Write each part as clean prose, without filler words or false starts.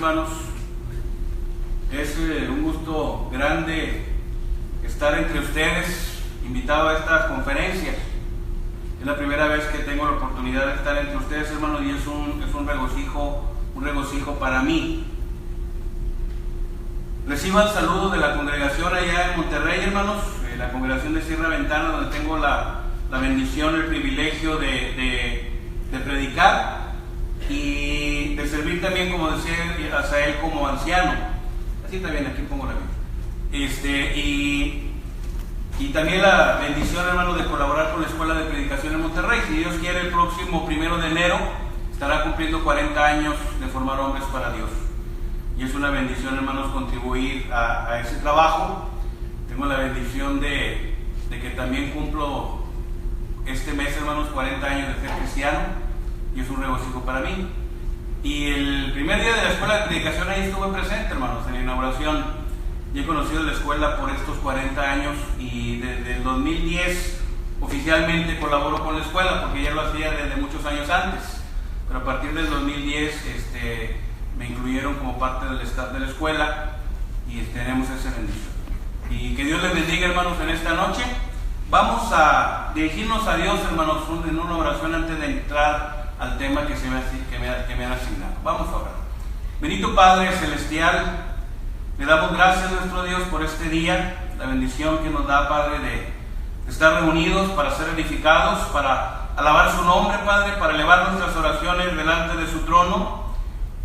hermanos. Es un gusto grande estar entre ustedes, invitado a estas conferencias. Es la primera vez que tengo la oportunidad de estar entre ustedes, hermanos, y es un regocijo para mí. Reciban saludos de la congregación allá en Monterrey, hermanos, la congregación de Sierra Ventana, donde tengo la bendición, el privilegio de predicar y de servir también, como decía Asael, como anciano. Así también, aquí pongo la Biblia. Y también la bendición, hermano, de colaborar con la Escuela de Predicación en Monterrey. Si Dios quiere, el próximo 1 de enero estará cumpliendo 40 años de formar hombres para Dios. Y es una bendición, hermanos, contribuir a ese trabajo. Tengo la bendición de que también cumplo este mes, hermanos, 40 años de ser cristiano. Y es un regocijo para mí. Y el primer día de la Escuela de Predicación ahí estuve presente, hermanos, en la inauguración. Y he conocido la escuela por estos 40 años y desde el 2010 oficialmente colaboro con la escuela, porque ya lo hacía desde muchos años antes. Pero a partir del 2010 me incluyeron como parte del staff de la escuela y tenemos esa bendición. Y que Dios les bendiga, hermanos, en esta noche. Vamos a dirigirnos a Dios, hermanos, en una oración antes de entrar al tema que me han asignado. Vamos a orar. Bendito Padre Celestial, le damos gracias a nuestro Dios por este día, la bendición que nos da, Padre, de estar reunidos para ser edificados, para alabar su nombre, Padre, para elevar nuestras oraciones delante de su trono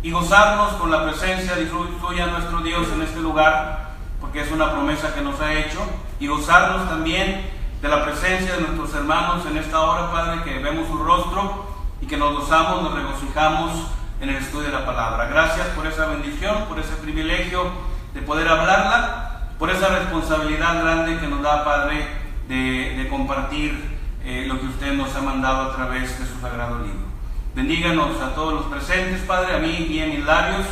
y gozarnos con la presencia de suya, nuestro Dios, en este lugar, porque es una promesa que nos ha hecho, y gozarnos también de la presencia de nuestros hermanos en esta hora, Padre, que vemos su rostro y que nos gozamos, nos regocijamos en el estudio de la palabra. Gracias por esa bendición, por ese privilegio de poder hablarla, por esa responsabilidad grande que nos da, Padre, de compartir lo que usted nos ha mandado a través de su sagrado libro. Bendíganos a todos los presentes, Padre, a mí y en mis labios,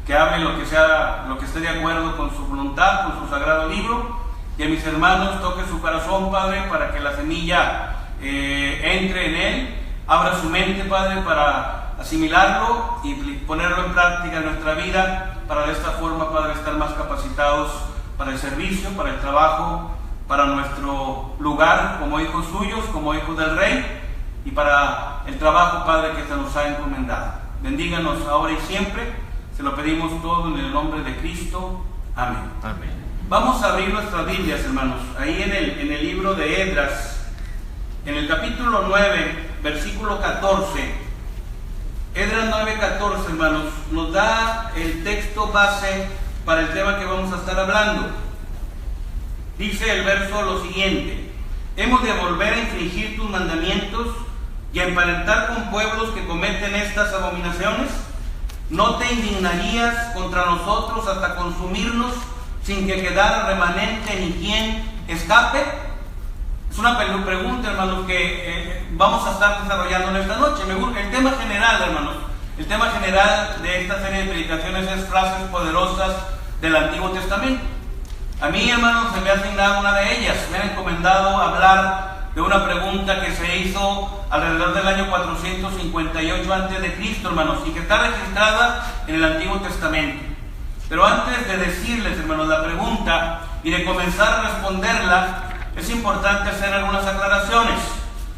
que hable lo que esté de acuerdo con su voluntad, con su sagrado libro, y a mis hermanos toque su corazón, Padre, para que la semilla entre en él, abra su mente, Padre, para asimilarlo y ponerlo en práctica en nuestra vida, para de esta forma, Padre, estar más capacitados para el servicio, para el trabajo, para nuestro lugar como hijos suyos, como hijos del Rey, y para el trabajo, Padre, que se nos ha encomendado. Bendíganos ahora y siempre, se lo pedimos todo en el nombre de Cristo. Amén. Amén. Vamos a abrir nuestras Biblias, hermanos, ahí en el libro de Esdras, en el capítulo 9, versículo 14. Esdras 9:14, hermanos, nos da el texto base para el tema que vamos a estar hablando. Dice el verso lo siguiente: hemos de volver a infringir tus mandamientos y a emparentar con pueblos que cometen estas abominaciones. ¿No te indignarías contra nosotros hasta consumirnos sin que quedara remanente ni quien escape? Es una pregunta, hermanos, que vamos a estar desarrollando en esta noche. El tema general, hermanos, el tema general de esta serie de predicaciones es frases poderosas del Antiguo Testamento. A mí, hermanos, se me ha asignado una de ellas. Me han encomendado hablar de una pregunta que se hizo alrededor del año 458 a.C., hermanos, y que está registrada en el Antiguo Testamento. Pero antes de decirles, hermanos, la pregunta y de comenzar a responderla, es importante hacer algunas aclaraciones.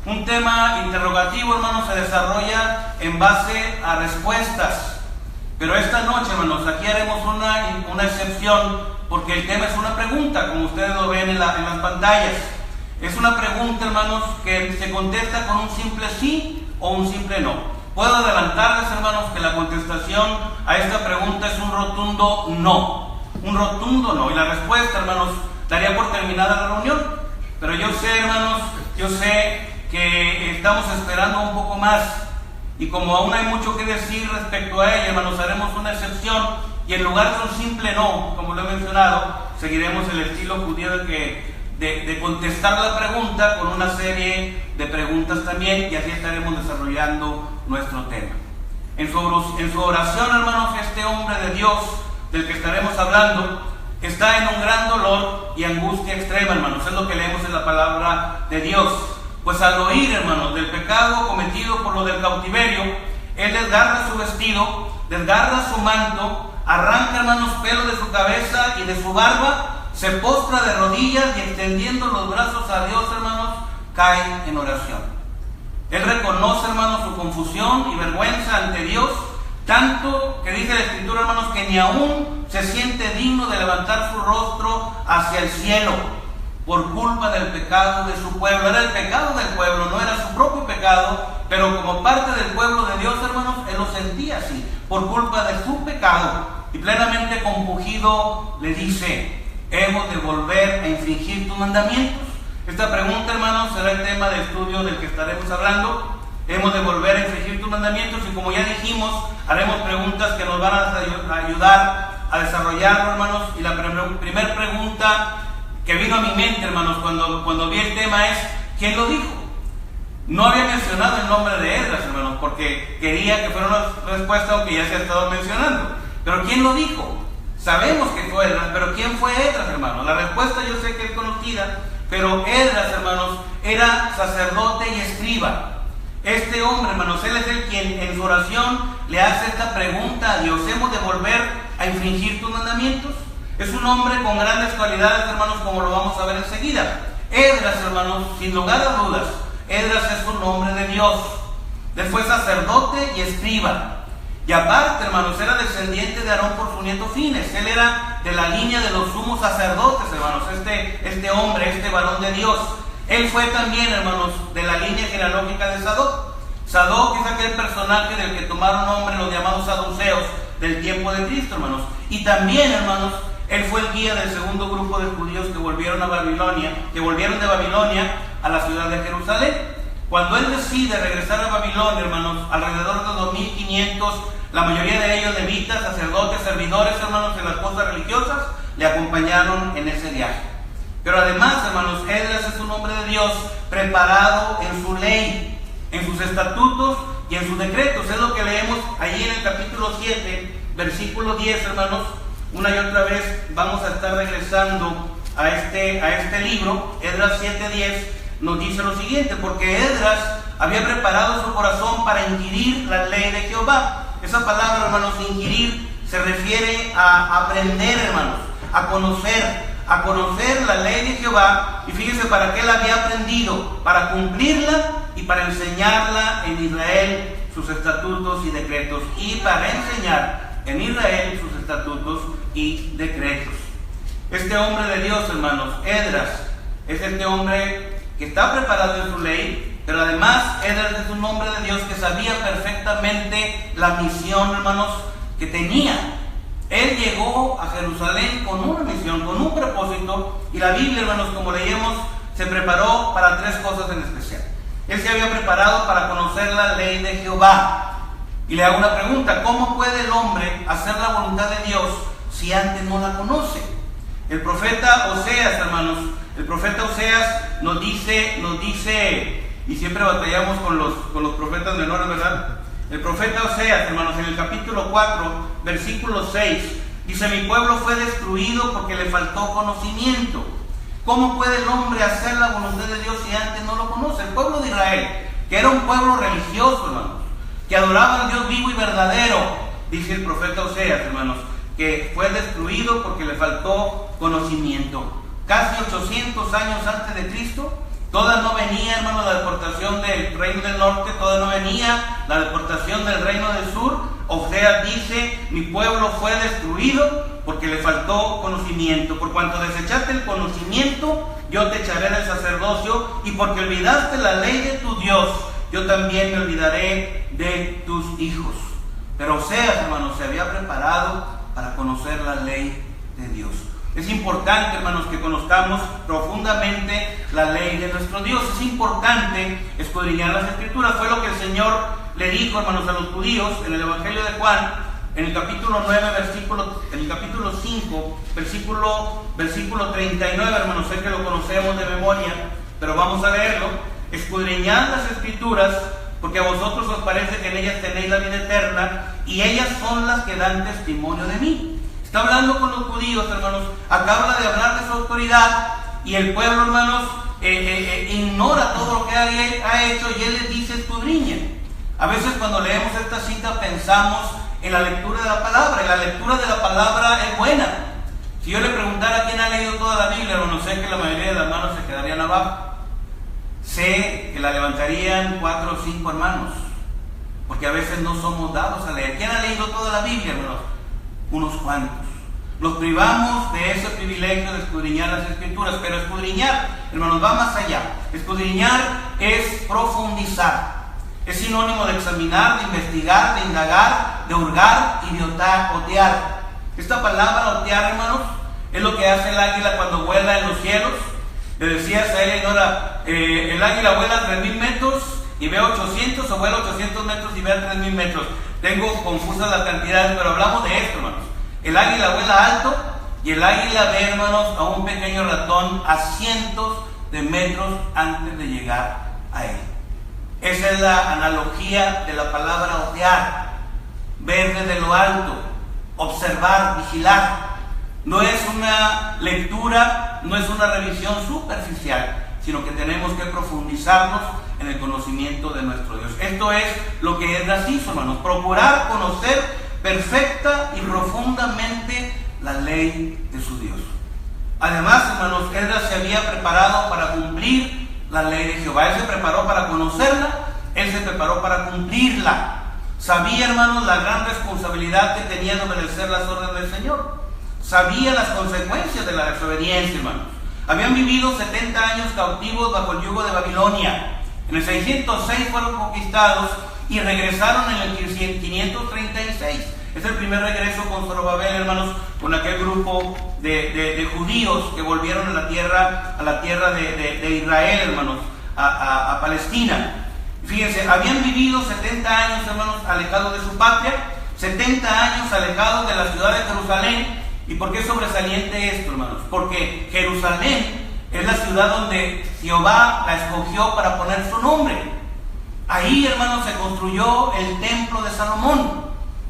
Un tema interrogativo, hermanos, se desarrolla en base a respuestas. Pero esta noche, hermanos, aquí haremos una excepción, porque el tema es una pregunta, como ustedes lo ven en las pantallas. Es una pregunta, hermanos, que se contesta con un simple sí o un simple no. Puedo adelantarles, hermanos, que la contestación a esta pregunta es un rotundo no. Un rotundo no. Y la respuesta, hermanos, daría por terminada la reunión. Pero yo sé, hermanos, que estamos esperando un poco más. Y como aún hay mucho que decir respecto a ella, hermanos, haremos una excepción. Y en lugar de un simple no, como lo he mencionado, seguiremos el estilo judío de contestar la pregunta con una serie de preguntas también. Y así estaremos desarrollando nuestro tema. En su oración, hermanos, este hombre de Dios del que estaremos hablando está en un gran dolor y angustia extrema, hermanos. Es lo que leemos en la palabra de Dios. Pues al oír, hermanos, del pecado cometido por lo del cautiverio, él desgarra su vestido, desgarra su manto, arranca, hermanos, pelo de su cabeza y de su barba, se postra de rodillas y extendiendo los brazos a Dios, hermanos, cae en oración. Él reconoce, hermanos, su confusión y vergüenza ante Dios, tanto que dice la Escritura, hermanos, que ni aún se siente digno de levantar su rostro hacia el cielo por culpa del pecado de su pueblo. Era el pecado del pueblo, no era su propio pecado, pero como parte del pueblo de Dios, hermanos, él lo sentía así, por culpa de su pecado. Y plenamente compungido le dice: hemos de volver a infringir tus mandamientos. Esta pregunta, hermanos, será el tema de estudio del que estaremos hablando. Hemos de volver a infringir tus mandamientos, y como ya dijimos, haremos preguntas que nos van a ayudar a desarrollarlo, hermanos. Y la primera pregunta que vino a mi mente, hermanos, cuando vi el tema es: ¿quién lo dijo? No había mencionado el nombre de Esdras, hermanos, porque quería que fuera una respuesta aunque ya se ha estado mencionando. Pero ¿quién lo dijo? Sabemos que fue Esdras, pero ¿quién fue Esdras, hermanos? La respuesta yo sé que es conocida, pero Esdras, hermanos, era sacerdote y escriba. Este hombre, hermanos, él es el quien en su oración le hace esta pregunta a Dios: ¿hemos de volver a infringir tus mandamientos? Es un hombre con grandes cualidades, hermanos, como lo vamos a ver enseguida. Esdras, hermanos, sin lugar a dudas, Esdras es un hombre de Dios. Él fue sacerdote y escriba. Y aparte, hermanos, era descendiente de Aarón por su nieto Fines. Él era de la línea de los sumos sacerdotes, hermanos, este hombre, este varón de Dios. Él fue también, hermanos, de la línea genealógica de Sadoc. Sadoc es aquel personaje del que tomaron nombre los llamados saduceos del tiempo de Cristo, hermanos. Y también, hermanos, él fue el guía del segundo grupo de judíos que volvieron de Babilonia a la ciudad de Jerusalén. Cuando él decide regresar a Babilonia, hermanos, alrededor de 2500, la mayoría de ellos levitas, sacerdotes, servidores, hermanos, en las cosas religiosas, le acompañaron en ese viaje. Pero además, hermanos, Esdras es un hombre de Dios preparado en su ley, en sus estatutos y en sus decretos. Es lo que leemos allí en el capítulo 7, versículo 10, hermanos. Una y otra vez vamos a estar regresando a este libro. Esdras 7:10 nos dice lo siguiente: porque Esdras había preparado su corazón para inquirir la ley de Jehová. Esa palabra, hermanos, inquirir, se refiere a aprender, hermanos, a conocer la ley de Jehová. Y fíjense para qué la había aprendido: para cumplirla y para enseñarla en Israel sus estatutos y decretos. Y para enseñar en Israel sus estatutos y decretos. Este hombre de Dios, hermanos, Esdras, es este hombre que está preparado en su ley, pero además Esdras es un hombre de Dios que sabía perfectamente la misión, hermanos, que tenía. Él llegó a Jerusalén con una misión, con un propósito, y la Biblia, hermanos, como leímos, se preparó para tres cosas en especial. Él se había preparado para conocer la ley de Jehová. Y le hago una pregunta: ¿cómo puede el hombre hacer la voluntad de Dios si antes no la conoce? El profeta Oseas, hermanos, el profeta Oseas nos dice, y siempre batallamos con los profetas menores, ¿verdad? El profeta Oseas, hermanos, en el capítulo 4, versículo 6, dice: mi pueblo fue destruido porque le faltó conocimiento. ¿Cómo puede el hombre hacer la voluntad de Dios si antes no lo conoce? El pueblo de Israel, que era un pueblo religioso, hermanos, que adoraba al Dios vivo y verdadero, dice el profeta Oseas, hermanos, que fue destruido porque le faltó conocimiento. Casi 800 años antes de Cristo, toda no venía, hermanos, la deportación del reino del norte, toda no venía la deportación del reino del sur. Oseas dice: mi pueblo fue destruido porque le faltó conocimiento. Por cuanto desechaste el conocimiento, yo te echaré del sacerdocio, y porque olvidaste la ley de tu Dios, yo también me olvidaré de tus hijos. Pero Oseas, hermanos, se había preparado para conocer la ley de Dios. Es importante, hermanos, que conozcamos profundamente la ley de nuestro Dios. Es importante escudriñar las Escrituras. Fue lo que el Señor le dijo, hermanos, a los judíos en el Evangelio de Juan, en el capítulo 9, en el capítulo 5, versículo 39, hermanos. Sé que lo conocemos de memoria, pero vamos a leerlo. Escudriñad las Escrituras, porque a vosotros os parece que en ellas tenéis la vida eterna, y ellas son las que dan testimonio de mí. Está hablando con los judíos, hermanos. Acá habla de hablar de su autoridad, y el pueblo, hermanos, ignora todo lo que ha hecho, y él les dice: escudriñen. A veces cuando leemos esta cita pensamos en la lectura de la palabra, y la lectura de la palabra es buena. Si yo le preguntara quién ha leído toda la Biblia, no sé que la mayoría de las manos se quedarían abajo. Sé que la levantarían 4 o 5 hermanos, porque a veces no somos dados a leer. ¿Quién ha leído toda la Biblia, hermanos? Unos cuantos. Nos privamos de ese privilegio de escudriñar las Escrituras, pero escudriñar, hermanos, va más allá. Escudriñar es profundizar. Es sinónimo de examinar, de investigar, de indagar, de hurgar y de otear. Esta palabra otear, hermanos, es lo que hace el águila cuando vuela en los cielos. Le decías a ella, Nora, el águila vuela a 3,000 metros y ve 800, o vuela 800 metros y ve a 3,000 metros. Tengo confusas las cantidades, pero hablamos de esto, hermanos. El águila vuela alto y el águila ve, hermanos, a un pequeño ratón a cientos de metros antes de llegar a él. Esa es la analogía de la palabra otear. Ver desde lo alto, observar, vigilar. No es una lectura, no es una revisión superficial, sino que tenemos que profundizarnos en el conocimiento de nuestro Dios. Esto es lo que Esdras hizo, hermanos, procurar conocer perfecta y profundamente la ley de su Dios. Además, hermanos, Esdras se había preparado para cumplir la ley de Jehová. Él se preparó para conocerla, él se preparó para cumplirla. Sabía, hermanos, la gran responsabilidad que tenía de obedecer las órdenes del Señor. Sabía las consecuencias de la desobediencia, hermanos. Habían vivido 70 años cautivos bajo el yugo de Babilonia. En el 606 fueron conquistados y regresaron en el 536. Es el primer regreso con Zorobabel, hermanos, con aquel grupo de judíos que volvieron a la tierra de Israel, hermanos, a Palestina. Fíjense, habían vivido 70 años, hermanos, alejados de su patria, 70 años alejados de la ciudad de Jerusalén. ¿Y por qué es sobresaliente esto, hermanos? Porque Jerusalén es la ciudad donde Jehová la escogió para poner su nombre. Ahí, hermanos, se construyó el templo de Salomón.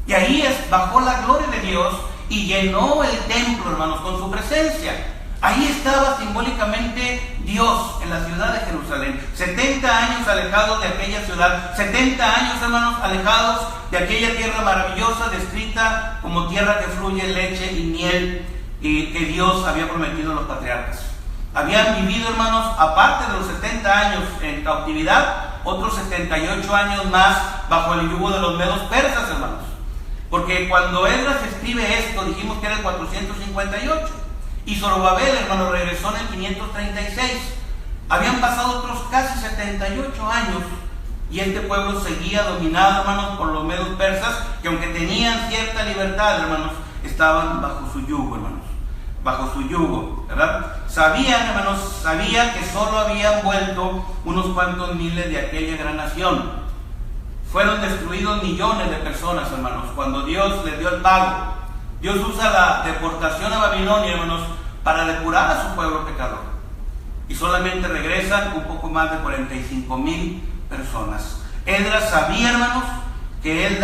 Y ahí bajó la gloria de Dios y llenó el templo, hermanos, con su presencia. Ahí estaba simbólicamente Dios en la ciudad de Jerusalén. 70 años alejados de aquella ciudad, 70 años, hermanos, alejados de aquella tierra maravillosa, descrita como tierra que fluye leche y miel, y que Dios había prometido a los patriarcas. Habían vivido, hermanos, aparte de los 70 años en cautividad, otros 78 años más bajo el yugo de los medos persas, hermanos. Porque cuando Esdras escribe esto, dijimos que era el 458. Y Zorobabel, hermano, regresó en el 536. Habían pasado otros casi 78 años y este pueblo seguía dominado, hermanos, por los medos persas, que aunque tenían cierta libertad, hermanos, estaban bajo su yugo, hermanos, bajo su yugo, ¿verdad? Sabían que solo habían vuelto unos cuantos miles de aquella gran nación. Fueron destruidos millones de personas, hermanos, cuando Dios les dio el pago. Dios usa la deportación a Babilonia, hermanos, para depurar a su pueblo pecador. Y solamente regresan un poco más de 45,000 personas. Esdras sabía, hermanos, que él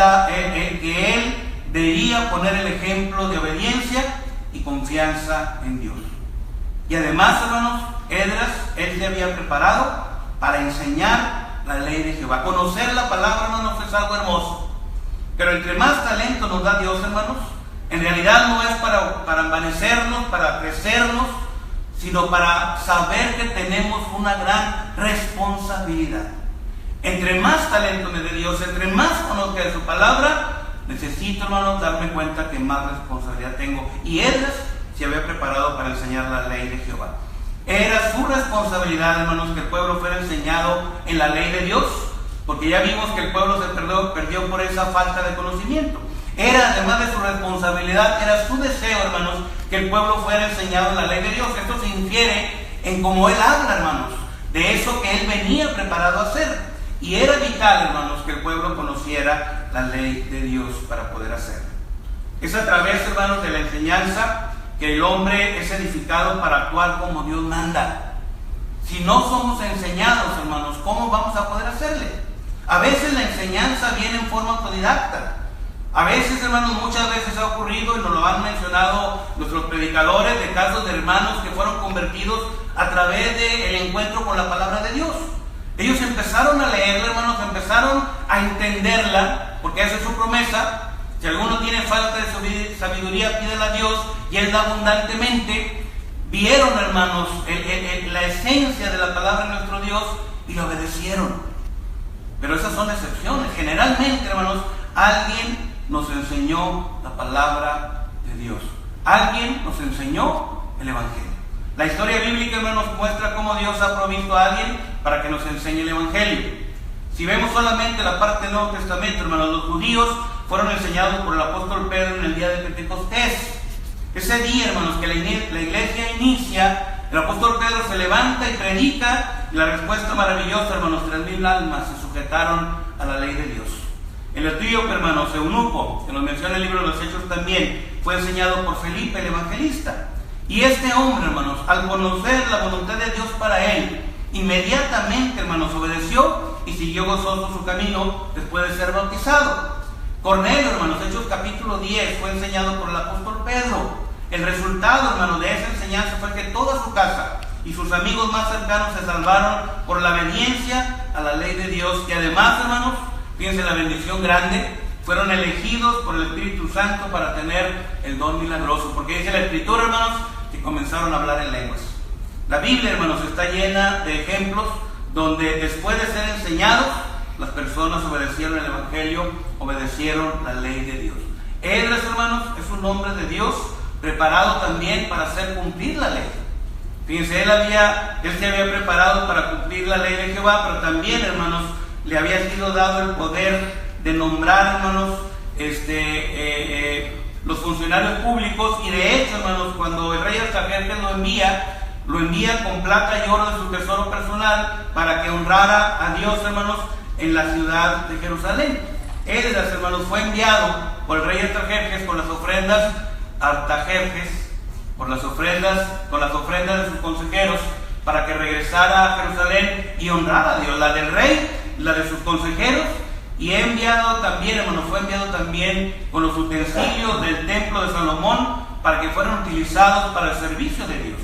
debía poner el ejemplo de obediencia y confianza en Dios. Y además, hermanos, Esdras, él se había preparado para enseñar la ley de Jehová. Conocer la palabra, hermanos, es algo hermoso. Pero entre más talento nos da Dios, hermanos, en realidad no es para envanecernos, para crecernos, sino para saber que tenemos una gran responsabilidad. Entre más talento me dé Dios, entre más conozca de su palabra, necesito, hermanos, darme cuenta que más responsabilidad tengo. Y Esdras se había preparado para enseñar la ley de Jehová. Era su responsabilidad, hermanos, que el pueblo fuera enseñado en la ley de Dios, porque ya vimos que el pueblo se perdió por esa falta de conocimiento. Era, además de su responsabilidad, era su deseo, hermanos, que el pueblo fuera enseñado en la ley de Dios. Esto se infiere en cómo él habla, hermanos, de eso que él venía preparado a hacer. Y era vital, hermanos, que el pueblo conociera la ley de Dios para poder hacerlo. Es a través, hermanos, de la enseñanza que el hombre es edificado para actuar como Dios manda. Si no somos enseñados, hermanos, ¿cómo vamos a poder hacerle? A veces la enseñanza viene en forma autodidacta. A veces, hermanos, muchas veces ha ocurrido, y nos lo han mencionado nuestros predicadores, de casos de hermanos que fueron convertidos a través del encuentro con la palabra de Dios. Ellos empezaron a leerla, hermanos, empezaron a entenderla, porque esa es su promesa, Si alguno tiene falta de sabiduría, pídela a Dios y Él da abundantemente. Vieron, hermanos, la esencia de la palabra de nuestro Dios y la obedecieron. Pero esas son excepciones. Generalmente, hermanos, alguien nos enseñó la palabra de Dios. Alguien nos enseñó el Evangelio. La historia bíblica, hermanos, muestra cómo Dios ha provisto a alguien para que nos enseñe el Evangelio. Si vemos solamente la parte del Nuevo Testamento, hermanos, los judíos fueron enseñados por el apóstol Pedro en el día de Pentecostés. Ese día, hermanos, que la iglesia inicia, el apóstol Pedro se levanta y predica, y la respuesta maravillosa, hermanos, 3,000 almas se sujetaron a la ley de Dios. El etíope, hermanos, Eunuco, que nos menciona el libro de los Hechos también, fue enseñado por Felipe el evangelista. Y este hombre, hermanos, al conocer la voluntad de Dios para él, inmediatamente, hermanos, obedeció y siguió gozoso su camino después de ser bautizado. Cornelio, hermanos, Hechos capítulo 10, fue enseñado por el apóstol Pedro. El resultado, hermanos, de esa enseñanza fue que toda su casa y sus amigos más cercanos se salvaron por la obediencia a la ley de Dios. Y además, hermanos, fíjense la bendición grande, fueron elegidos por el Espíritu Santo para tener el don milagroso. Porque dice la Escritura, hermanos, que comenzaron a hablar en lenguas. La Biblia, hermanos, está llena de ejemplos donde después de ser enseñados, las personas obedecieron el Evangelio, obedecieron la ley de Dios. Esdras, hermanos, es un hombre de Dios, preparado también para hacer cumplir la ley. Fíjense, él se había preparado para cumplir la ley de Jehová, pero también, hermanos, le había sido dado el poder de nombrar, hermanos, los funcionarios públicos. Y de hecho, hermanos, cuando el rey Artajerjes lo envía con plata y oro de su tesoro personal para que honrara a Dios, hermanos, en la ciudad de Jerusalén. Esdras, hermanos, fue enviado por el rey Artajerjes con las ofrendas con las ofrendas de sus consejeros, para que regresara a Jerusalén y honrara a Dios, la del rey, la de sus consejeros. Y fue enviado también con los utensilios del templo de Salomón para que fueran utilizados para el servicio de Dios.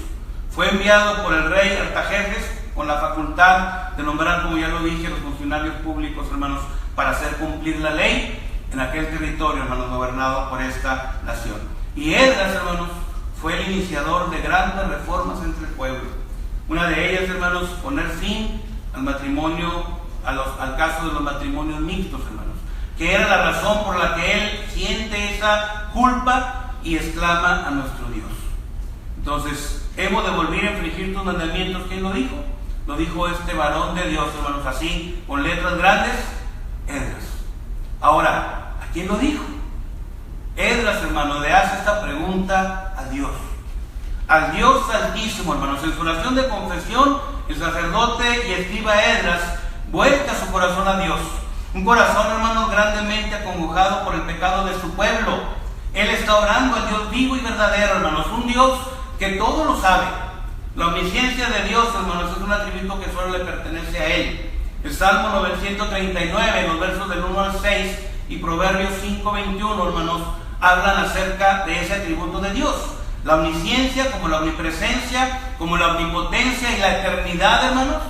Fue enviado por el rey Artajerjes con la facultad de nombrar, como ya lo dije, los funcionarios públicos, hermanos, para hacer cumplir la ley en aquel territorio, hermanos, gobernado por esta nación. Y Esdras, hermanos, fue el iniciador de grandes reformas entre el pueblo. Una de ellas, hermanos, poner fin al matrimonio, al caso de los matrimonios mixtos, hermanos, que era la razón por la que él siente esa culpa y exclama a nuestro Dios. Entonces, hemos de volver a infringir tus mandamientos. ¿Quién lo dijo? Lo dijo este varón de Dios, hermanos, así, con letras grandes, Esdras. Ahora, ¿a quién lo dijo? Esdras, hermano, le hace esta pregunta a Dios, al Dios Altísimo, hermanos. En su oración de confesión, el sacerdote y escriba Esdras vuelca su corazón a Dios. Un corazón, hermanos, grandemente acongojado por el pecado de su pueblo. Él está orando al Dios vivo y verdadero, hermanos, un Dios que todo lo sabe. La omnisciencia de Dios, hermanos, es un atributo que solo le pertenece a Él. El Salmo 939, los versos del 1 al 6 y Proverbios 5:21, hermanos, hablan acerca de ese atributo de Dios. La omnisciencia, como la omnipresencia, como la omnipotencia y la eternidad, hermanos,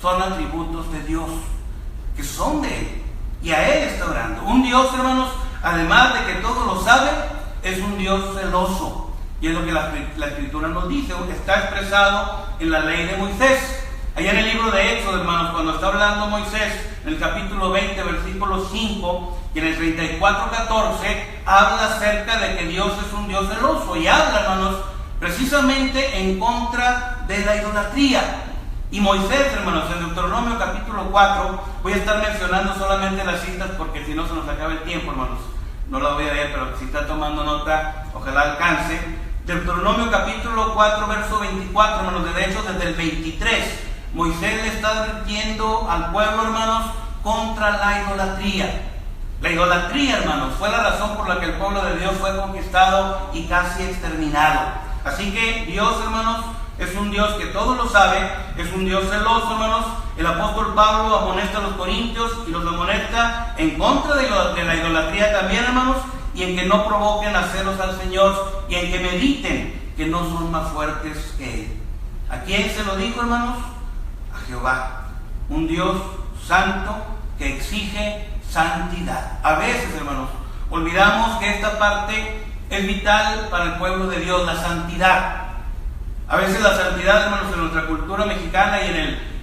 son atributos de Dios, que son de Él. Y a Él está orando. Un Dios, hermanos, además de que todo lo sabe, es un Dios celoso. Y es lo que la Escritura nos dice, está expresado en la ley de Moisés. Allá en el libro de Éxodo, hermanos, cuando está hablando Moisés, en el capítulo 20, versículo 5, y en el 34:14, habla acerca de que Dios es un Dios celoso. Y habla, hermanos, precisamente en contra de la idolatría. Y Moisés, hermanos, en Deuteronomio capítulo 4, voy a estar mencionando solamente las citas porque si no se nos acaba el tiempo, hermanos. No la voy a leer, pero si está tomando nota, ojalá alcance. Deuteronomio capítulo 4, verso 24, hermanos, de hecho desde el 23, Moisés le está advirtiendo al pueblo, hermanos, contra la idolatría. La idolatría, hermanos, fue la razón por la que el pueblo de Dios fue conquistado y casi exterminado. Así que Dios, hermanos, es un Dios que todo lo sabe, es un Dios celoso, hermanos. El apóstol Pablo amonesta a los corintios y los amonesta en contra de la idolatría también, hermanos, y en que no provoquen a celos al Señor y en que mediten que no son más fuertes que Él. ¿A quién se lo dijo, hermanos? A Jehová, un Dios santo que exige santidad. A veces, hermanos, Olvidamos que esta parte es vital para el pueblo de Dios, la santidad. A veces la santidad, hermanos, en nuestra cultura mexicana y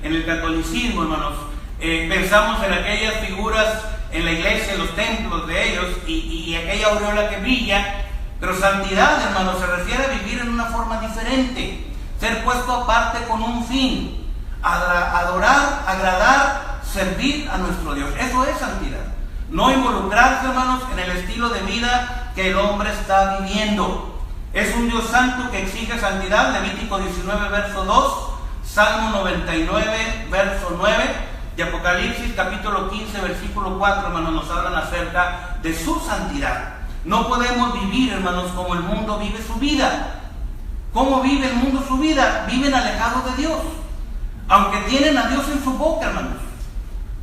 en el catolicismo, hermanos, pensamos en aquellas figuras en la iglesia, en los templos de ellos, y aquella aureola que brilla. Pero santidad, hermanos, se refiere a vivir en una forma diferente, ser puesto aparte con un fin, adorar, agradar, servir a nuestro Dios. Eso es santidad. No involucrarse, hermanos, en el estilo de vida que el hombre está viviendo. Es un Dios santo que exige santidad. Levítico 19, verso 2, Salmo 99, verso 9, y Apocalipsis capítulo 15, versículo 4, hermanos, nos hablan acerca de su santidad. No podemos vivir, hermanos, como el mundo vive su vida. ¿Cómo vive el mundo su vida? Viven alejados de Dios, aunque tienen a Dios en su boca, hermanos.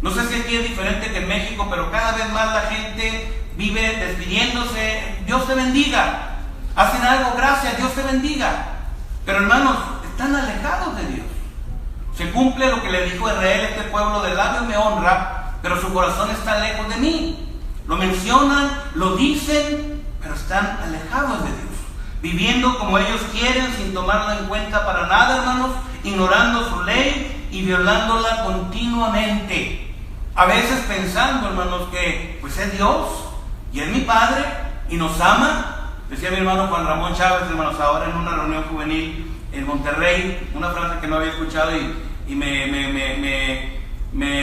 No sé si aquí es diferente que en México, pero cada vez más la gente vive despidiéndose. Dios te bendiga. Hacen algo, gracias, Dios te bendiga. Pero, hermanos, están alejados de Dios. Se cumple lo que le dijo Israel: este pueblo de labios me honra, pero su corazón está lejos de mí. Lo mencionan, lo dicen, pero están alejados de Dios, viviendo como ellos quieren, sin tomarlo en cuenta para nada, hermanos, ignorando su ley y violándola continuamente. A veces pensando, hermanos, que pues es Dios y es mi Padre y nos ama. Decía mi hermano Juan Ramón Chávez, hermanos, ahora en una reunión juvenil en Monterrey, una frase que no había escuchado y me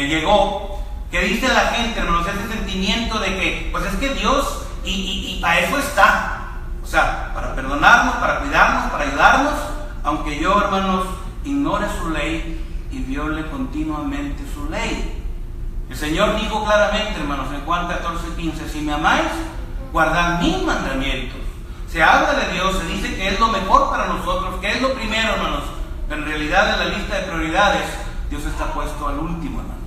llegó, que dice la gente, hermanos, ese sentimiento de que pues es que Dios y para eso está, o sea, para perdonarnos, para cuidarnos, para ayudarnos, aunque yo, hermanos, ignore su ley y viole continuamente su ley. El Señor dijo claramente, hermanos, en Juan 14:15, si me amáis, guardad mis mandamientos. Se habla de Dios, se dice que es lo mejor para nosotros, que es lo primero, hermanos. En realidad, en la lista de prioridades, Dios está puesto al último, hermanos.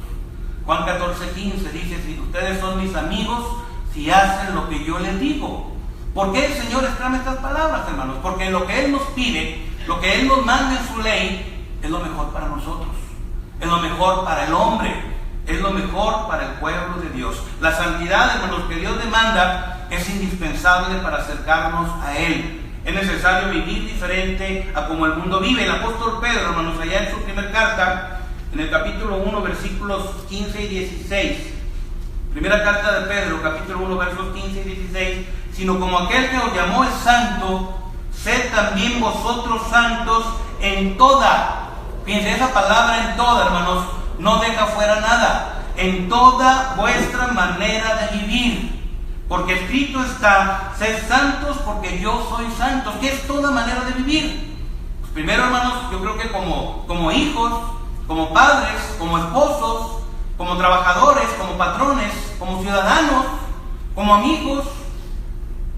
Juan 14:15 dice, si ustedes son mis amigos, si hacen lo que yo les digo. ¿Por qué el Señor exclama estas palabras, hermanos? Porque lo que Él nos pide, lo que Él nos manda en su ley, es lo mejor para nosotros, es lo mejor para el hombre, es lo mejor para el pueblo de Dios. La santidad, hermanos, que Dios demanda es indispensable para acercarnos a Él. Es necesario vivir diferente a como el mundo vive. El apóstol Pedro, hermanos, allá en su primera carta, en el capítulo 1, versículos 15 y 16. Primera carta de Pedro, capítulo 1, versos 15 y 16. Sino como aquel que os llamó es santo, sed también vosotros santos en toda. Fíjense, esa palabra en toda, hermanos, no deja fuera nada. En toda vuestra manera de vivir. Porque escrito está, sed santos porque yo soy santo. ¿Qué es toda manera de vivir? Pues primero, hermanos, yo creo que como hijos, como padres, como esposos, como trabajadores, como patrones, como ciudadanos, como amigos,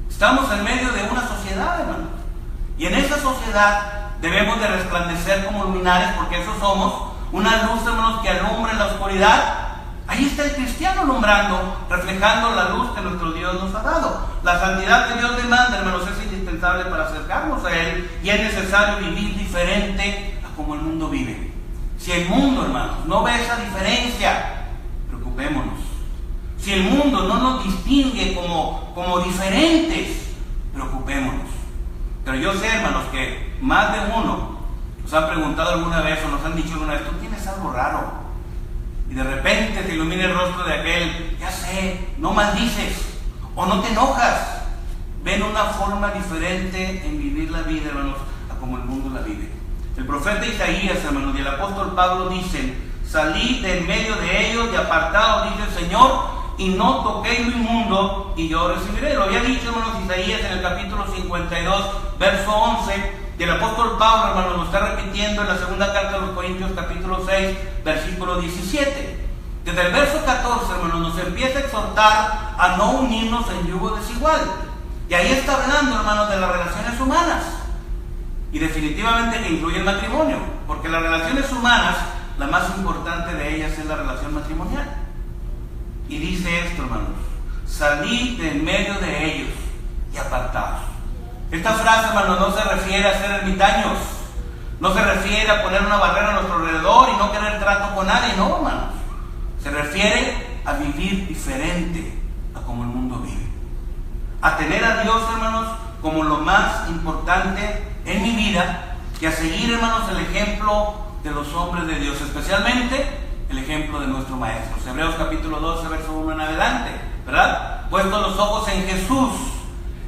estamos en medio de una sociedad, hermanos. Y en esa sociedad debemos de resplandecer como luminares, porque eso somos, una luz, hermanos, que alumbra en la oscuridad. Ahí está el cristiano alumbrando, reflejando la luz que nuestro Dios nos ha dado. La santidad que Dios demanda, hermanos, es indispensable para acercarnos a Él, y es necesario vivir diferente a como el mundo vive. Si el mundo, hermanos, no ve esa diferencia, preocupémonos. Si el mundo no nos distingue como diferentes, preocupémonos. Pero yo sé, hermanos, que más de uno nos han preguntado alguna vez o nos han dicho alguna vez, tú tienes algo raro. Y de repente te ilumina el rostro de aquel, ya sé, no maldices o no te enojas. Ven una forma diferente en vivir la vida, hermanos, a como el mundo la vive. El profeta Isaías, hermanos, y el apóstol Pablo dicen, salid de en medio de ellos y apartados, dice el Señor, y no toquéis lo inmundo, y yo recibiré. Lo había dicho, hermanos, Isaías en el capítulo 52, verso 11. Y el apóstol Pablo, hermanos, lo está repitiendo en la segunda carta de los Corintios, capítulo 6, versículo 17. Desde el verso 14, hermanos, nos empieza a exhortar a no unirnos en yugo desigual. Y ahí está hablando, hermanos, de las relaciones humanas. Y definitivamente que incluye el matrimonio, porque las relaciones humanas, la más importante de ellas es la relación matrimonial. Y dice esto, hermanos, salid de en medio de ellos y apartaos. Esta frase, hermanos, no se refiere a ser ermitaños, no se refiere a poner una barrera a nuestro alrededor y no querer trato con nadie, no, hermanos. Se refiere a vivir diferente a como el mundo vive. a tener a Dios, hermanos, como lo más importante en mi vida y a seguir, hermanos, el ejemplo de los hombres de Dios, especialmente el ejemplo de nuestro Maestro. Hebreos capítulo 12, verso 1 en adelante, ¿verdad? Puesto los ojos en Jesús,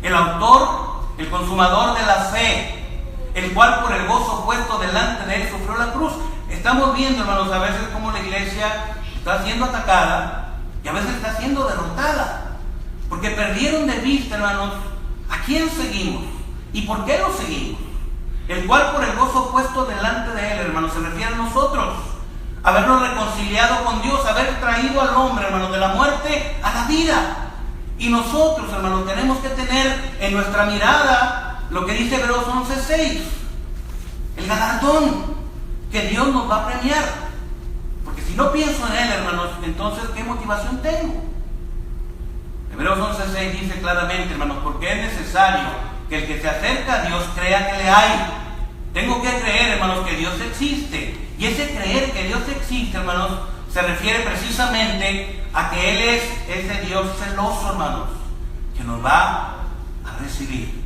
el autor, el consumador de la fe, el cual por el gozo puesto delante de él sufrió la cruz. Estamos viendo, hermanos, a veces cómo la iglesia está siendo atacada y a veces está siendo derrotada, porque perdieron de vista, hermanos, a quién seguimos y por qué lo seguimos. El cual por el gozo puesto delante de él, hermanos, se refiere a nosotros, habernos reconciliado con Dios, haber traído al hombre, hermanos, de la muerte a la vida. Y nosotros, hermanos, tenemos que tener en nuestra mirada lo que dice Hebreos 11:6, el galardón que Dios nos va a premiar. Porque si no pienso en él, hermanos, entonces ¿qué motivación tengo? Hebreos 11:6 dice claramente, hermanos, porque es necesario que el que se acerca a Dios crea que le hay. Tengo que creer, hermanos, que Dios existe. Y ese creer que Dios existe, hermanos, se refiere precisamente a que Él es ese Dios celoso, hermanos, que nos va a recibir.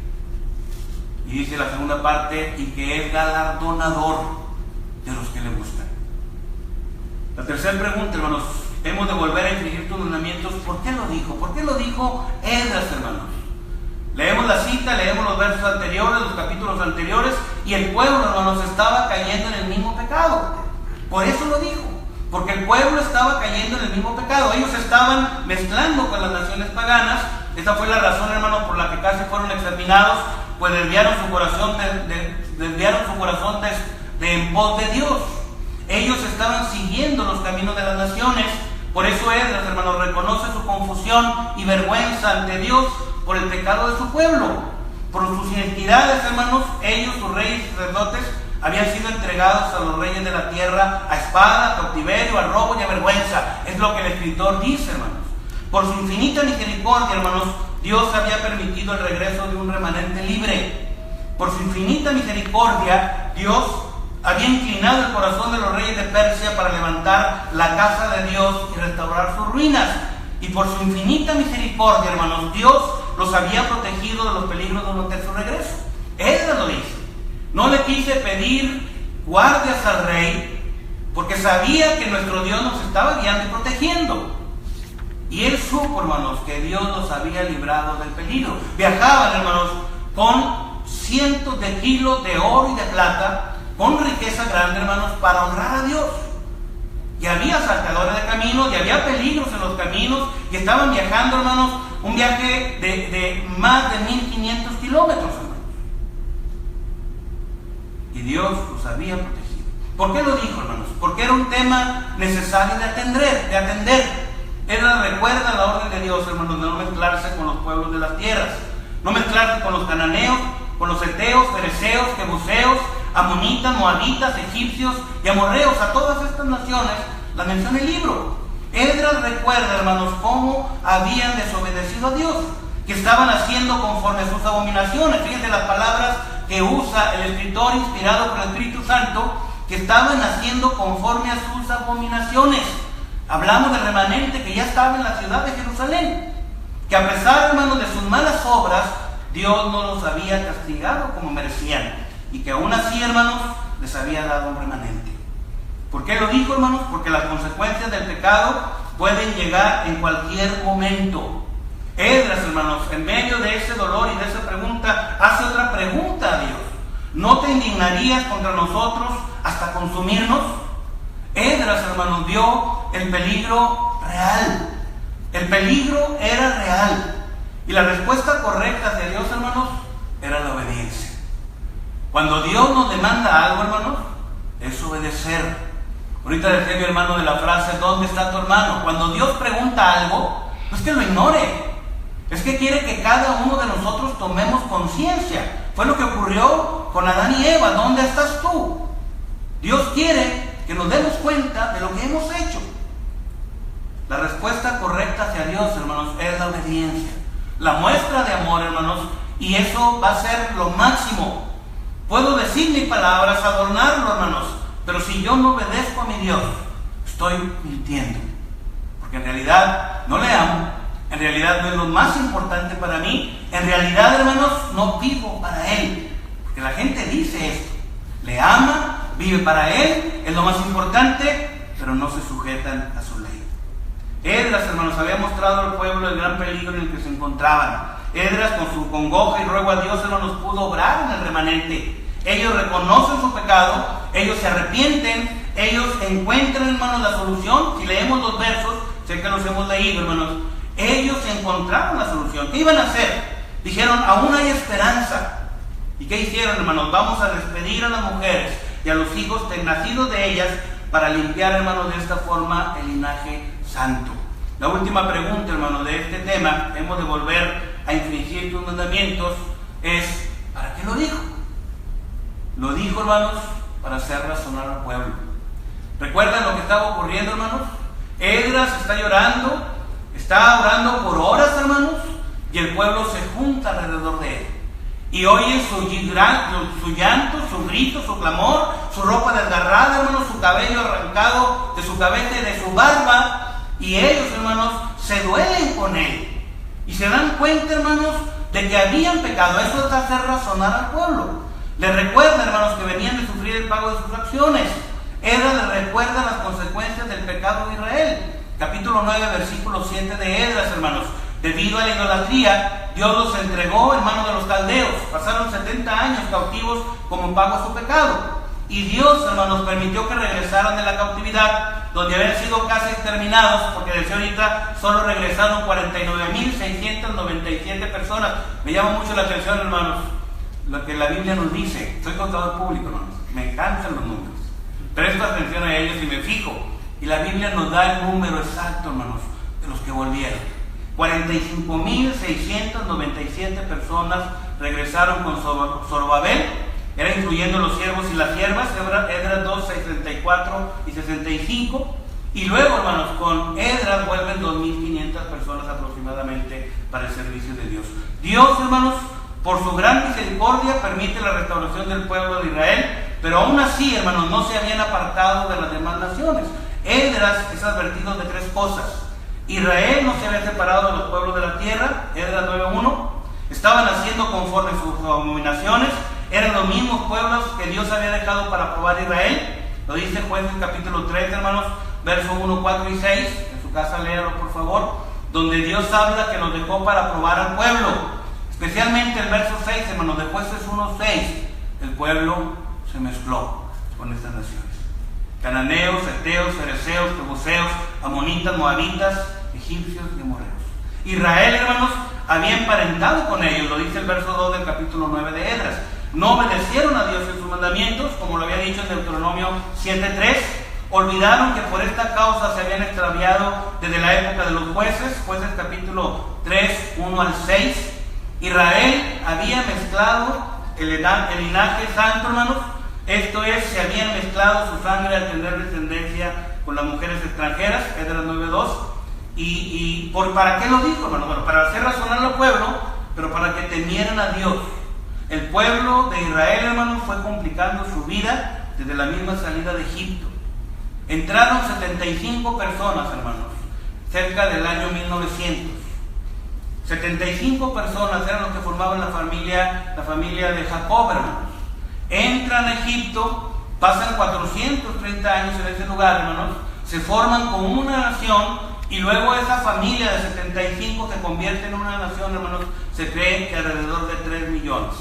Y dice la segunda parte, y que es galardonador de los que le buscan. La tercera pregunta, hermanos, hemos de volver a infringir tus mandamientos. ¿Por qué lo dijo? ¿Por qué lo dijo Esdras, hermanos? Leemos la cita, leemos los versos anteriores, los capítulos anteriores, y el pueblo, hermanos, estaba cayendo en el mismo pecado. Por eso lo dijo, porque el pueblo estaba cayendo en el mismo pecado. Ellos estaban mezclando con las naciones paganas. Esta fue la razón, hermanos, por la que casi fueron exterminados, pues desviaron su corazón de en pos de Dios. Ellos estaban siguiendo los caminos de las naciones. Por eso Esdras, hermanos, reconoce su confusión y vergüenza ante Dios por el pecado de su pueblo. Por sus iniquidades, hermanos, ellos, sus reyes y sacerdotes, habían sido entregados a los reyes de la tierra a espada, a cautiverio, a robo y a vergüenza. Es lo que el escritor dice, hermanos. Por su infinita misericordia, hermanos, Dios había permitido el regreso de un remanente libre. Por su infinita misericordia, Dios había inclinado el corazón de los reyes de Persia para levantar la casa de Dios y restaurar sus ruinas. Y por su infinita misericordia, hermanos, Dios los había protegido de los peligros durante su regreso. Él lo dice. No le quise pedir guardias al rey, porque sabía que nuestro Dios nos estaba guiando y protegiendo. Y él supo, hermanos, que Dios los había librado del peligro. Viajaban, hermanos, con cientos de kilos de oro y de plata, con riqueza grande, hermanos, para honrar a Dios. Y había saltadores de caminos, y había peligros en los caminos, y estaban viajando, hermanos, un viaje de más de 1500 kilómetros, hermanos. Y Dios los había protegido. ¿Por qué lo dijo, hermanos? Porque era un tema necesario de atender. Él recuerda la orden de Dios, hermanos, de no mezclarse con los pueblos de las tierras, no mezclarse con los cananeos, con los heteos, fereceos, jebuseos, amonitas, moabitas, egipcios y amorreos. A todas estas naciones las menciona el libro. Esdras recuerda, hermanos, cómo habían desobedecido a Dios, que estaban haciendo conforme a sus abominaciones. Fíjense las palabras que usa el escritor inspirado por el Espíritu Santo, que estaban haciendo conforme a sus abominaciones. Hablamos del remanente que ya estaba en la ciudad de Jerusalén, que a pesar, hermanos, de sus malas obras, Dios no los había castigado como merecían, y que aún así, hermanos, les había dado un remanente. ¿Por qué lo dijo, hermanos? Porque las consecuencias del pecado pueden llegar en cualquier momento. Esdras, hermanos, en medio de ese dolor y de esa pregunta, hace otra pregunta a Dios. ¿No te indignarías contra nosotros hasta consumirnos? Esdras, hermanos, vio el peligro real. El peligro era real. Y la respuesta correcta hacia Dios, hermanos, era la obediencia. Cuando Dios nos demanda algo, hermanos, es obedecer. Ahorita decía mi hermano de la frase, ¿dónde está tu hermano? Cuando Dios pregunta algo, no es que lo ignore. Es que quiere que cada uno de nosotros tomemos conciencia. Fue lo que ocurrió con Adán y Eva. ¿Dónde estás tú? Dios quiere que nos demos cuenta de lo que hemos hecho. La respuesta correcta hacia Dios, hermanos, es la obediencia. La muestra de amor, hermanos, y eso va a ser lo máximo. Puedo decir mis palabras, adornarlo, hermanos, pero si yo no obedezco a mi Dios, estoy mintiendo. Porque en realidad no le amo, En realidad no es lo más importante para mí. En realidad, hermanos, no vivo para Él. Porque la gente dice esto. Le ama, vive para Él, es lo más importante, pero no se sujetan a su ley. Esdras, hermanos, había mostrado al pueblo el gran peligro en el que se encontraban. Esdras, con su congoja y ruego a Dios, hermanos, pudo obrar en el remanente. Ellos reconocen su pecado, ellos se arrepienten, ellos encuentran, hermanos, la solución. Si leemos los versos, sé que los hemos leído, hermanos, ellos encontraron la solución. ¿Qué iban a hacer? Dijeron, aún hay esperanza. ¿Y qué hicieron, hermanos? Vamos a despedir a las mujeres y a los hijos nacidos de ellas para limpiar, hermanos, de esta forma el linaje santo. La última pregunta, hermanos, de este tema, hemos de volver a infringir tus mandamientos, es, ¿para qué lo dijo? Lo dijo, hermanos, para hacer razonar al pueblo. ¿Recuerdan lo que estaba ocurriendo, hermanos? Esdras está llorando, está orando por horas, hermanos, y el pueblo se junta alrededor de él. Y oye su llanto, su grito, su clamor, su ropa desgarrada, hermanos, su cabello arrancado de su cabeza y de su barba. Y ellos, hermanos, se duelen con él. Y se dan cuenta, hermanos, de que habían pecado. Eso es hacer razonar al pueblo. Les recuerda, hermanos, que venían de sufrir el pago de sus acciones. Esdras les recuerda las consecuencias del pecado de Israel. Capítulo 9, versículo 7 de Esdras, hermanos. Debido a la idolatría, Dios los entregó en manos de los caldeos. Pasaron 70 años cautivos como pago a su pecado. Y Dios, hermanos, permitió que regresaran de la cautividad, donde habían sido casi exterminados, porque desde ahorita solo regresaron 49.697 personas. Me llama mucho la atención, hermanos, lo que la Biblia nos dice. Soy contador público, hermanos, me encantan los números. Presto atención a ellos y me fijo. Y la Biblia nos da el número exacto, hermanos, de los que volvieron. 45.697 personas regresaron con Zorobabel, era incluyendo los siervos y las siervas, Esdras 2, 64 y 65, y luego, hermanos, con Esdras vuelven 2.500 personas aproximadamente para el servicio de Dios. Dios, hermanos, por su gran misericordia permite la restauración del pueblo de Israel, pero aún así, hermanos, no se habían apartado de las demás naciones. Esdras es advertido de tres cosas. Israel no se había separado de los pueblos de la tierra, Esdras 9:1, estaban haciendo conforme sus abominaciones, eran los mismos pueblos que Dios había dejado para probar a Israel. Lo dice Jueces capítulo 3, hermanos, versos 1, 4 y 6, en su casa léalo por favor, donde Dios habla que los dejó para probar al pueblo, especialmente el verso 6, hermanos, de Jueces 1:6, el pueblo se mezcló con estas naciones. Cananeos, heteos, fereceos, jebuseos, amonitas, moabitas, egipcios y amorreos. Israel, hermanos, había emparentado con ellos, lo dice el verso 2 del capítulo 9 de Esdras. No obedecieron a Dios en sus mandamientos, como lo había dicho en Deuteronomio 7:3. Olvidaron que por esta causa se habían extraviado desde la época de los jueces, Jueces capítulo 3, 1 al 6. Israel había mezclado el linaje santo, hermanos. Esto es, se habían mezclado su sangre al tener descendencia con las mujeres extranjeras, Esdras 9:2. ¿Para qué lo dijo, hermano? Bueno, para hacer razonar al pueblo, pero para que temieran a Dios. El pueblo de Israel, hermanos, fue complicando su vida desde la misma salida de Egipto. Entraron 75 personas, hermanos, cerca del año 1900. 75 personas eran los que formaban la familia de Jacob, hermanos. Entran a Egipto, pasan 430 años en ese lugar, hermanos, se forman como una nación y luego esa familia de 75 se convierte en una nación, hermanos, se cree que alrededor de 3 millones.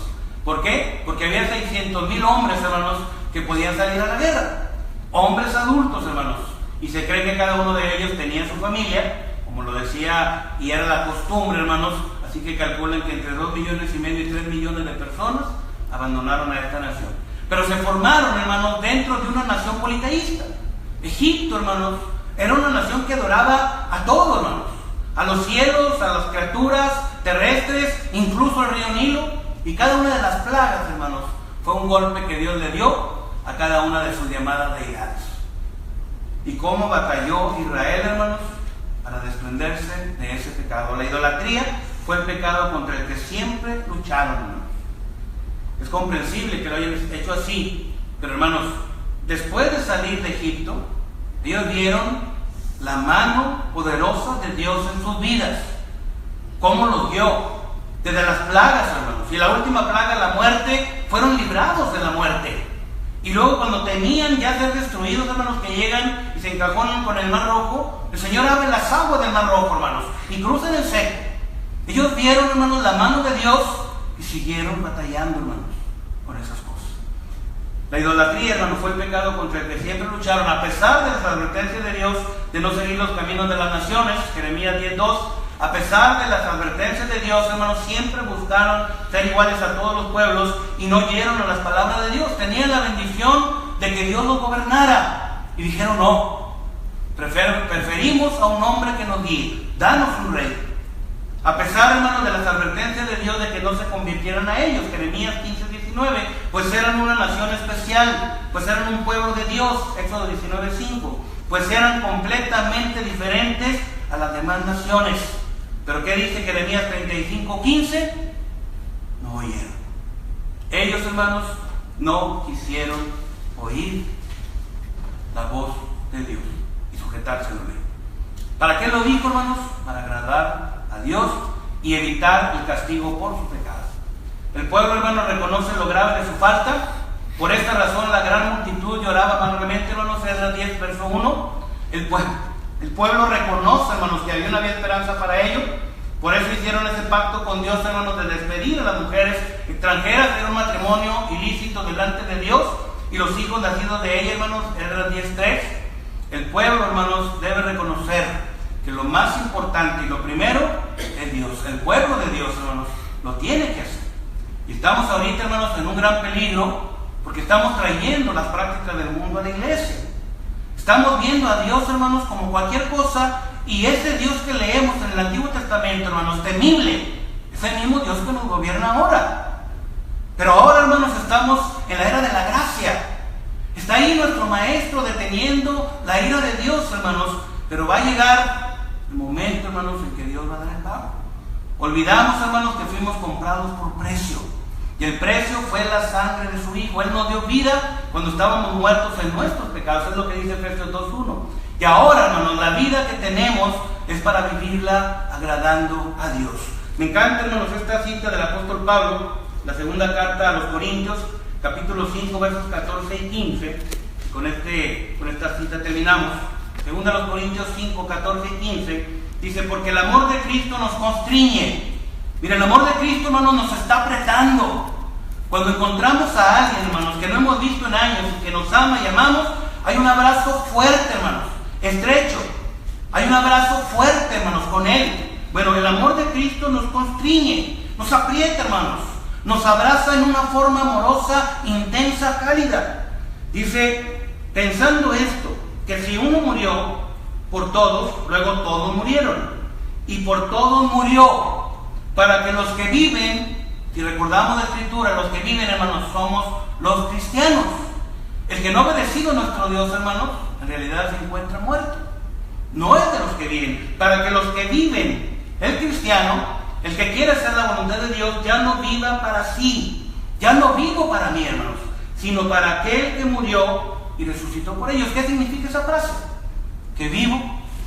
¿Por qué? Porque había 600,000 hombres, hermanos, que podían salir a la guerra. Hombres adultos, hermanos, y se cree que cada uno de ellos tenía su familia, como lo decía, y era la costumbre, hermanos, así que calculan que entre 2,5 millones y 3 millones de personas abandonaron a esta nación. Pero se formaron, hermanos, dentro de una nación politeísta. Egipto, hermanos, era una nación que adoraba a todo, hermanos, a los cielos, a las criaturas terrestres, incluso al río Nilo, y cada una de las plagas, hermanos, fue un golpe que Dios le dio a cada una de sus llamadas deidades. ¿Y cómo batalló Israel, hermanos, para desprenderse de ese pecado? La idolatría fue el pecado contra el que siempre lucharon, hermanos. Es comprensible que lo hayan hecho así, pero, hermanos, después de salir de Egipto, ellos vieron la mano poderosa de Dios en sus vidas. cómo los guió. Desde las plagas, hermanos. Y la última plaga, la muerte, fueron librados de la muerte. Y luego cuando temían ya ser destruidos, hermanos, que llegan y se encajonan con el Mar Rojo, el Señor abre las aguas del Mar Rojo, hermanos, y cruzan en seco. Ellos vieron, hermanos, la mano de Dios y siguieron batallando, hermanos, con esas cosas. La idolatría, hermanos, fue el pecado contra el que siempre lucharon, a pesar de las advertencias de Dios de no seguir los caminos de las naciones, Jeremías 10:2. A pesar de las advertencias de Dios, hermanos, siempre buscaron ser iguales a todos los pueblos y no oyeron a las palabras de Dios. Tenían la bendición de que Dios los gobernara y dijeron: no, preferimos a un hombre que nos guíe, danos un rey. A pesar, hermanos, de las advertencias de Dios de que no se convirtieran a ellos, Jeremías 15:19, pues eran una nación especial, pues eran un pueblo de Dios, Éxodo 19:5, pues eran completamente diferentes a las demás naciones. Pero ¿qué dice Jeremías 35:15? No oyeron. Ellos, hermanos, no quisieron oír la voz de Dios y sujetarse a la ley. ¿Para qué lo dijo, hermanos? Para agradar a Dios y evitar el castigo por su pecado. El pueblo, hermanos, reconoce lo grave de su falta. Por esta razón la gran multitud lloraba amargamente, hermanos, Esdras 10, verso 1. El pueblo reconoce, hermanos, que no había esperanza para ello. Por eso hicieron ese pacto con Dios, hermanos, de despedir a las mujeres extranjeras. Era un matrimonio ilícito delante de Dios. Y los hijos nacidos de ella, hermanos, Esdras 10:3. El pueblo, hermanos, debe reconocer que lo más importante y lo primero es Dios. El pueblo de Dios, hermanos, lo tiene que hacer. Y estamos ahorita, hermanos, en un gran peligro porque estamos trayendo las prácticas del mundo a la iglesia. Estamos viendo a Dios, hermanos, como cualquier cosa, y ese Dios que leemos en el Antiguo Testamento, hermanos, temible, es el mismo Dios que nos gobierna ahora. Pero ahora, hermanos, estamos en la era de la gracia. Está ahí nuestro maestro deteniendo la ira de Dios, hermanos, pero va a llegar el momento, hermanos, en que Dios va a dar el pago. Olvidamos, hermanos, que fuimos comprados por precio. Y el precio fue la sangre de su Hijo. Él nos dio vida cuando estábamos muertos en nuestros pecados. Es lo que dice Efesios 2:1. Y ahora, hermanos, la vida que tenemos es para vivirla agradando a Dios. Me encanta, hermanos, esta cita del apóstol Pablo, la segunda carta a los Corintios, capítulo 5, versos 14 y 15. Con esta cita terminamos. Segunda a los Corintios 5, 14 y 15. Dice: porque el amor de Cristo nos constriñe. Mira, el amor de Cristo, hermanos, nos está apretando. Cuando encontramos a alguien, hermanos, que no hemos visto en años y que nos ama y amamos, hay un abrazo fuerte, hermanos, estrecho. Hay un abrazo fuerte, hermanos, con Él. Bueno, el amor de Cristo nos constriñe, nos aprieta, hermanos, nos abraza en una forma amorosa, intensa, cálida. Dice, pensando esto, que si uno murió por todos, luego todos murieron. Y por todos murió, para que los que viven, si recordamos la Escritura, los que viven, hermanos, somos los cristianos. El que no ha obedecido a nuestro Dios, hermanos, en realidad se encuentra muerto. No es de los que viven. Para que los que viven, el cristiano, el que quiere hacer la voluntad de Dios, ya no viva para sí. Ya no vivo para mí, hermanos, sino para aquel que murió y resucitó por ellos. ¿Qué significa esa frase? Que vivo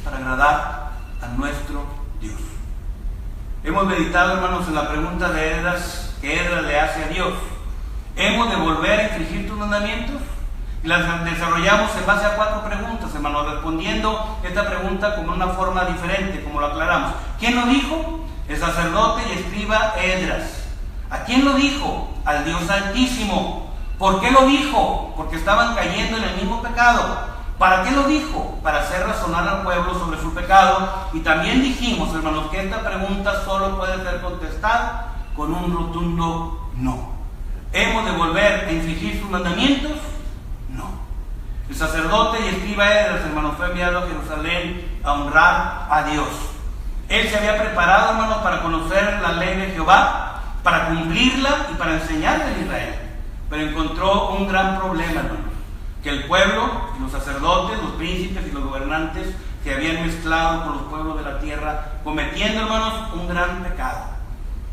para agradar a nuestro Dios. Hemos meditado, hermanos, en la pregunta de Esdras, que Esdras le hace a Dios. ¿Hemos de volver a infringir tus mandamientos? Y las desarrollamos en base a 4 preguntas, hermanos, respondiendo esta pregunta con una forma diferente, como lo aclaramos. ¿Quién lo dijo? El sacerdote y escriba Esdras. ¿A quién lo dijo? Al Dios Altísimo. ¿Por qué lo dijo? Porque estaban cayendo en el mismo pecado. ¿Para qué lo dijo? Para hacer razonar al pueblo sobre su pecado. Y también dijimos, hermanos, que esta pregunta solo puede ser contestada con un rotundo no. ¿Hemos de volver a infringir sus mandamientos? No. El sacerdote y escriba Esdras, hermanos, fue enviado a Jerusalén a honrar a Dios. Él se había preparado, hermanos, para conocer la ley de Jehová, para cumplirla y para enseñarla a Israel. Pero encontró un gran problema, hermanos, que el pueblo, los sacerdotes, los príncipes y los gobernantes se habían mezclado con los pueblos de la tierra, cometiendo, hermanos, un gran pecado.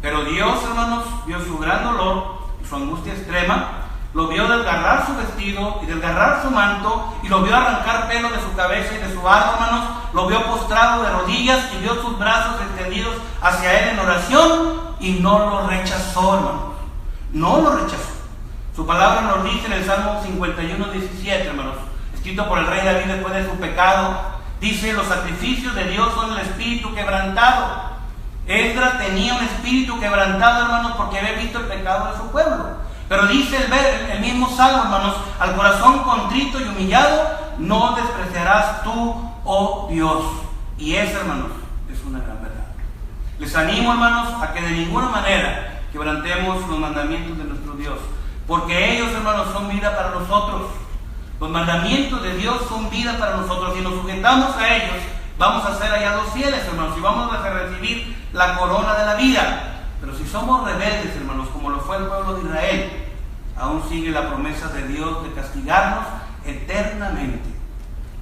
Pero Dios, hermanos, vio su gran dolor y su angustia extrema, lo vio desgarrar su vestido y desgarrar su manto, y lo vio arrancar pelo de su cabeza y de su barba, hermanos, lo vio postrado de rodillas y vio sus brazos extendidos hacia Él en oración y no lo rechazó, hermanos. No lo rechazó. Su palabra nos dice en el Salmo 51:17, hermanos, escrito por el rey David después de su pecado, dice: los sacrificios de Dios son el espíritu quebrantado. Esdras tenía un espíritu quebrantado, hermanos, porque había visto el pecado de su pueblo. Pero dice el mismo Salmo, hermanos: al corazón contrito y humillado no despreciarás tú, oh Dios. Y eso, hermanos, es una gran verdad. Les animo, hermanos, a que de ninguna manera quebrantemos los mandamientos de nuestro Dios, porque ellos, hermanos, son vida para nosotros. Los mandamientos de Dios son vida para nosotros. Si nos sujetamos a ellos, vamos a ser hallados fieles, hermanos, y vamos a recibir la corona de la vida. Pero si somos rebeldes, hermanos, como lo fue el pueblo de Israel, aún sigue la promesa de Dios de castigarnos eternamente.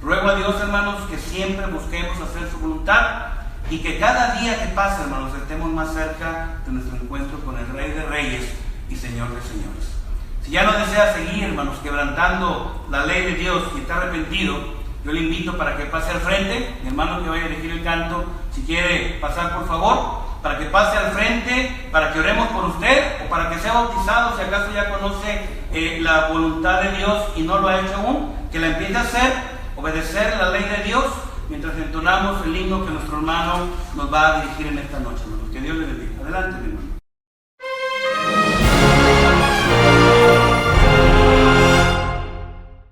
Ruego a Dios, hermanos, que siempre busquemos hacer su voluntad y que cada día que pase, hermanos, estemos más cerca de nuestro encuentro con el Rey de Reyes y Señor de Señores. Si ya no desea seguir, hermanos, quebrantando la ley de Dios y está arrepentido, yo le invito para que pase al frente. Mi hermano que vaya a elegir el canto, si quiere pasar, por favor, para que pase al frente, para que oremos por usted o para que sea bautizado, si acaso ya conoce la voluntad de Dios y no lo ha hecho aún, que la empiece a hacer, obedecer la ley de Dios, mientras entonamos el himno que nuestro hermano nos va a dirigir en esta noche, hermanos. Que Dios le bendiga. Adelante, mi hermano.